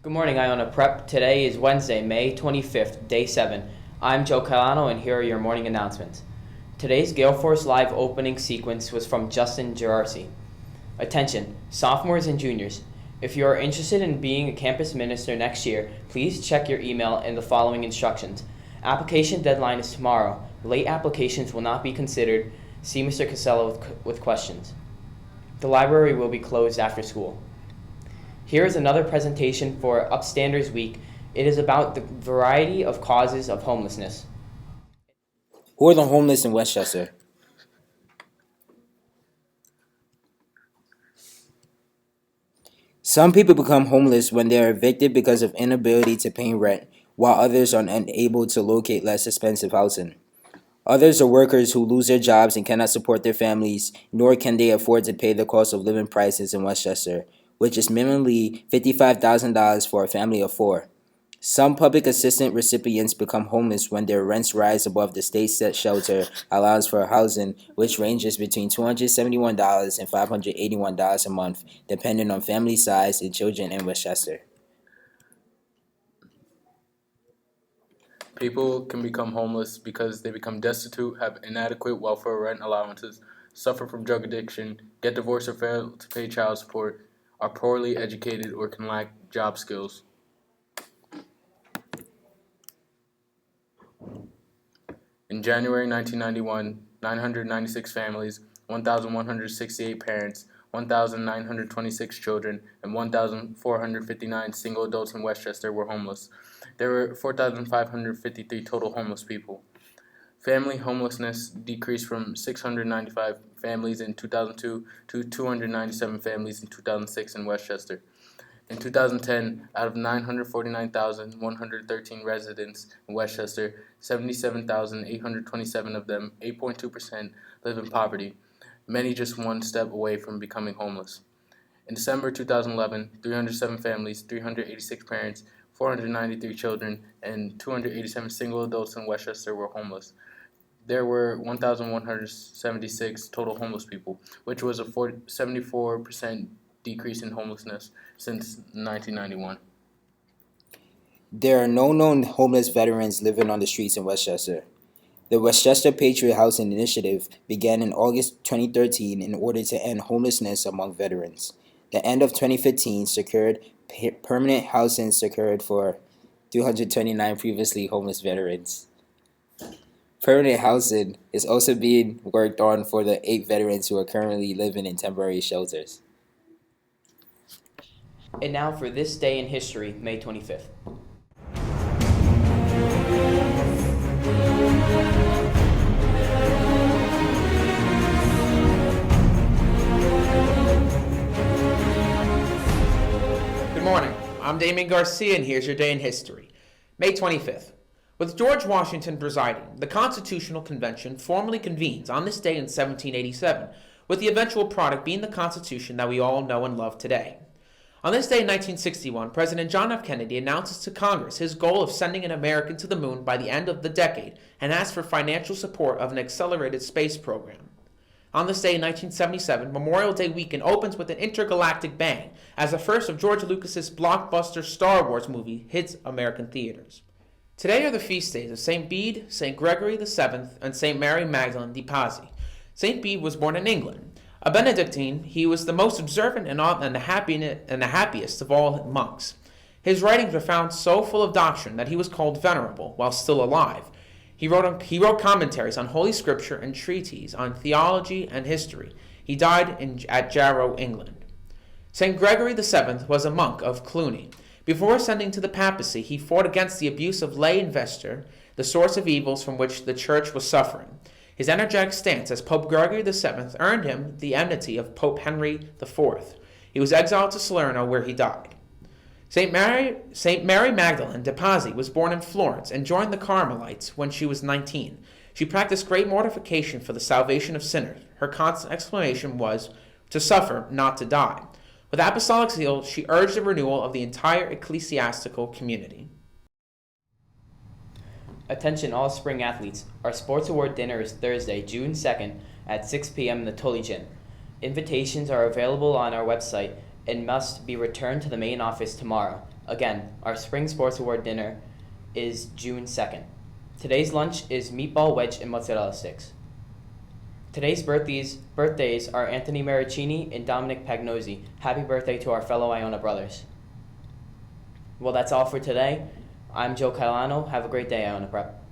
Good morning, Iona Prep. Today is Wednesday, May 25th, Day 7. I'm Joe Calano, and here are your morning announcements. Today's Gaelforce Live opening sequence was from Justin Gerarsi. Attention, sophomores and juniors. If you are interested in being a campus minister next year, please check your email and the following instructions. Application deadline is tomorrow. Late applications will not be considered. See Mr. Casella with questions. The library will be closed after school. Here is another presentation for Upstanders Week. It is about the variety of causes of homelessness. Who are the homeless in Westchester? Some people become homeless when they are evicted because of inability to pay rent, while others are unable to locate less expensive housing. Others are workers who lose their jobs and cannot support their families, nor can they afford to pay the cost of living prices in Westchester, which is minimally $55,000 for a family of four. Some public assistance recipients become homeless when their rents rise above the state set shelter allowance for housing, which ranges between $271 and $581 a month, depending on family size and children in Westchester. People can become homeless because they become destitute, have inadequate welfare rent allowances, suffer from drug addiction, get divorced or fail to pay child support, are poorly educated, or can lack job skills. In January 1991, 996 families, 1,168 parents, 1,926 children, and 1,459 single adults in Westchester were homeless. There were 4,553 total homeless people. Family homelessness decreased from 695 families in 2002 to 297 families in 2006 in Westchester. In 2010, out of 949,113 residents in Westchester, 77,827 of them, 8.2%, live in poverty, many just one step away from becoming homeless. In December 2011, 307 families, 386 parents, 493 children, and 287 single adults in Westchester were homeless. There were 1,176 total homeless people, which was a 74% decrease in homelessness since 1991. There are no known homeless veterans living on the streets in Westchester. The Westchester Patriot Housing Initiative began in August 2013 in order to end homelessness among veterans. The end of 2015 secured permanent housing secured for 229 previously homeless veterans. Permanent housing is also being worked on for the 8 veterans who are currently living in temporary shelters. And now for this day in history, May 25th. Good morning. I'm Damien Garcia, and here's your day in history. May 25th. With George Washington presiding, the Constitutional Convention formally convenes on this day in 1787, with the eventual product being the Constitution that we all know and love today. On this day in 1961, President John F. Kennedy announces to Congress his goal of sending an American to the moon by the end of the decade and asks for financial support of an accelerated space program. On this day in 1977, Memorial Day weekend opens with an intergalactic bang as the first of George Lucas's blockbuster Star Wars movie hits American theaters. Today are the feast days of St. Bede, St. Gregory VII, and St. Mary Magdalene de Pazzi. St. Bede was born in England. A Benedictine, he was the most observant and the happiest of all monks. His writings were found so full of doctrine that he was called venerable while still alive. He wrote commentaries on Holy Scripture and treatises on theology and history. He died at Jarrow, England. St. Gregory VII was a monk of Cluny. Before ascending to the papacy, he fought against the abuse of lay investor, the source of evils from which the church was suffering. His energetic stance as Pope Gregory VII earned him the enmity of Pope Henry IV. He was exiled to Salerno, where he died. St. Mary Magdalene de Pazzi was born in Florence and joined the Carmelites when she was 19. She practiced great mortification for the salvation of sinners. Her constant exclamation was, "To suffer, not to die." With apostolic zeal, she urged the renewal of the entire ecclesiastical community. Attention all spring athletes. Our sports award dinner is Thursday, June 2nd at 6 p.m. in the Tully Gym. Invitations are available on our website and must be returned to the main office tomorrow. Again, our Spring Sports Award dinner is June 2nd. Today's lunch is meatball wedge and mozzarella sticks. Today's birthdays are Anthony Maricini and Dominic Pagnosi. Happy birthday to our fellow Iona brothers. Well, that's all for today. I'm Joe Cailano. Have a great day, Iona Prep.